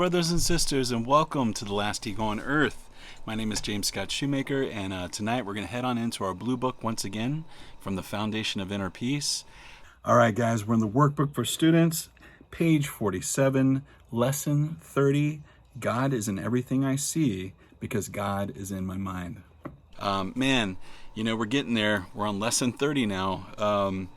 brothers and sisters, and welcome to The Last Ego on Earth. My name is James Scott Shoemaker, and tonight we're going to head on into our blue book once again from the Foundation of Inner Peace. All right, guys, we're in the Workbook for Students, page 47, lesson 30. God is in everything I see because God is in my mind. Man, we're getting there. We're on lesson 30 now.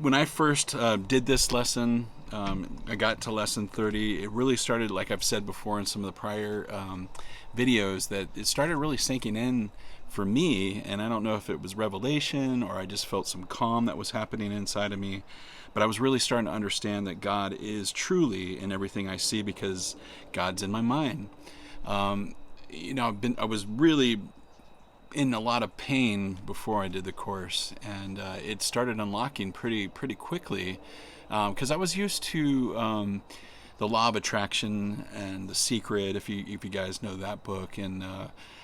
When I first did this lesson, I got to lesson 30. It really started, like I've said before in some of the prior videos, that it started really sinking in for me, and I don't know if it was revelation or I just felt some calm that was happening inside of me, but I was really starting to understand that God is truly in everything I see because God's in my mind. I was really in a lot of pain before I did the course, and it started unlocking pretty quickly, because I was used to the Law of Attraction and The Secret, if you guys know that book, and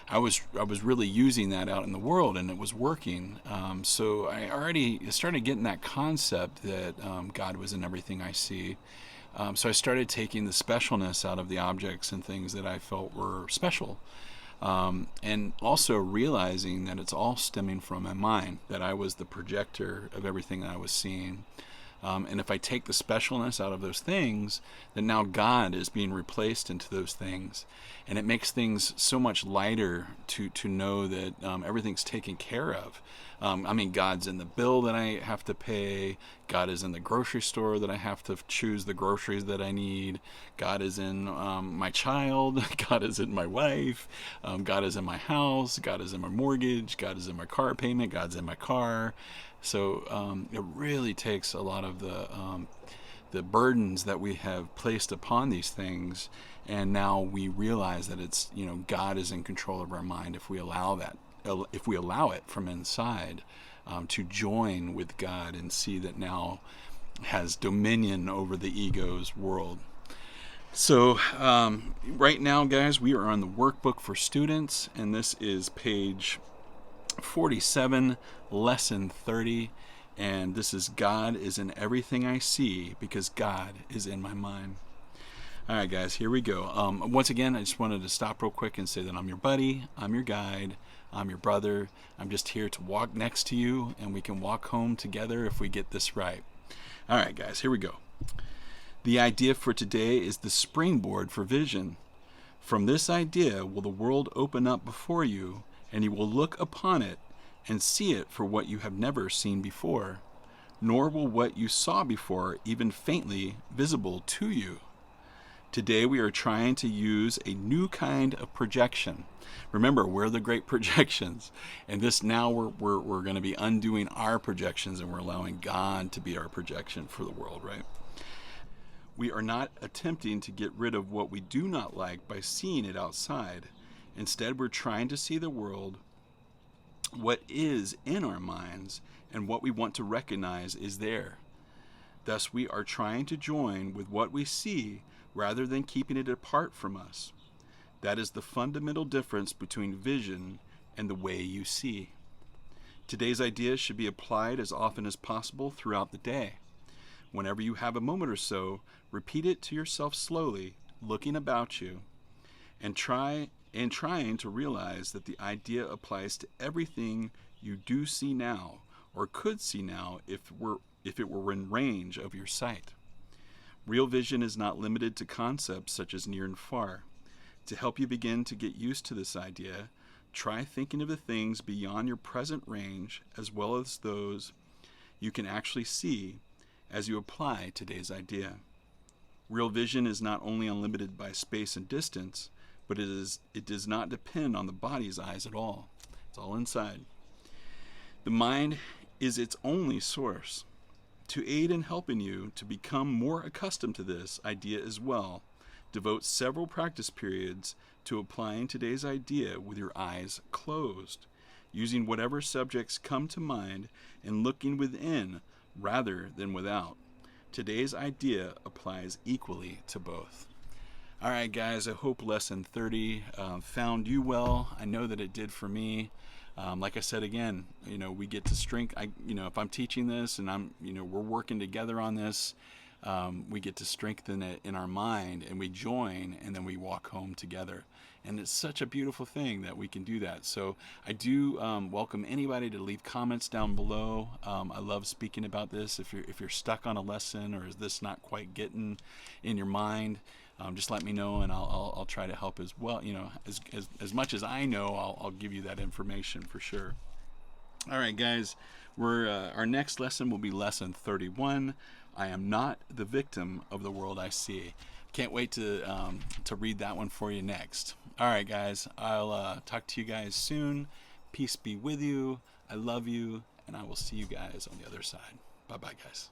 I was really using that out in the world, and it was working. So I already started getting that concept that God was in everything I see. So I started taking the specialness out of the objects and things that I felt were special. And also realizing that it's all stemming from my mind, that I was the projector of everything that I was seeing. And if I take the specialness out of those things, then now God is being replaced into those things. And it makes things so much lighter to know that everything's taken care of. God's in the bill that I have to pay. God is in the grocery store that I have to choose the groceries that I need. God is in my child. God is in my wife. God is in my house. God is in my mortgage. God is in my car payment. God's in my car. So it really takes a lot of the burdens that we have placed upon these things, and now we realize that it's God is in control of our mind if we allow that. If we allow it from inside to join with God and see that now has dominion over the ego's world. So right now, guys, we are on the Workbook for Students, and this is page 47, lesson 30, and this is God is in everything I see because God is in my mind. All right, guys, here we go. Once again, I just wanted to stop real quick and say that I'm your buddy, I'm your guide, I'm your brother. I'm just here to walk next to you, and we can walk home together if we get this right. All right, guys, here we go. The idea for today is the springboard for vision. From this idea will the world open up before you, and you will look upon it and see it for what you have never seen before, nor will what you saw before even faintly visible to you. Today we are trying to use a new kind of projection. Remember, we're the great projections, and this now we're going to be undoing our projections, and we're allowing God to be our projection for the world, right? We are not attempting to get rid of what we do not like by seeing it outside. Instead, we're trying to see the world, what is in our minds, and what we want to recognize is there. Thus, we are trying to join with what we see rather than keeping it apart from us. That is the fundamental difference between vision and the way you see. Today's ideas should be applied as often as possible throughout the day. Whenever you have a moment or so, repeat it to yourself slowly, looking about you, and trying to realize that the idea applies to everything you do see now or could see now if it were in range of your sight. Real vision is not limited to concepts such as near and far. To help you begin to get used to this idea, try thinking of the things beyond your present range as well as those you can actually see as you apply today's idea. Real vision is not only unlimited by space and distance, but it does not depend on the body's eyes at all. It's all inside. The mind is its only source. To aid in helping you to become more accustomed to this idea as well, devote several practice periods to applying today's idea with your eyes closed, using whatever subjects come to mind and looking within rather than without. Today's idea applies equally to both. All right, guys, I hope lesson 30 found you well. I know that it did for me. Like I said again, we get to strength. If I'm teaching this and we're working together on this, we get to strengthen it in our mind, and we join, and then we walk home together. And it's such a beautiful thing that we can do that. So I do welcome anybody to leave comments down below. I love speaking about this. If you're stuck on a lesson, or is this not quite getting in your mind, just let me know, and I'll try to help as well. As much as I know, I'll give you that information for sure. All right, guys, our next lesson will be lesson 31. I am not the victim of the world I see. Can't wait to read that one for you next. All right, guys, I'll talk to you guys soon. Peace be with you. I love you, and I will see you guys on the other side. Bye-bye, guys.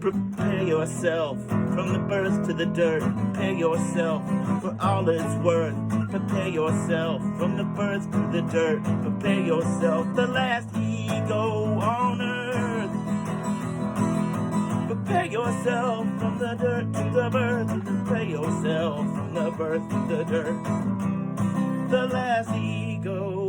Prepare yourself from the birth to the dirt. Prepare yourself for all it's worth. Prepare yourself from the birth to the dirt. Prepare yourself, the last ego on earth. Prepare yourself from the dirt to the birth. Prepare yourself from the birth to the dirt. The last ego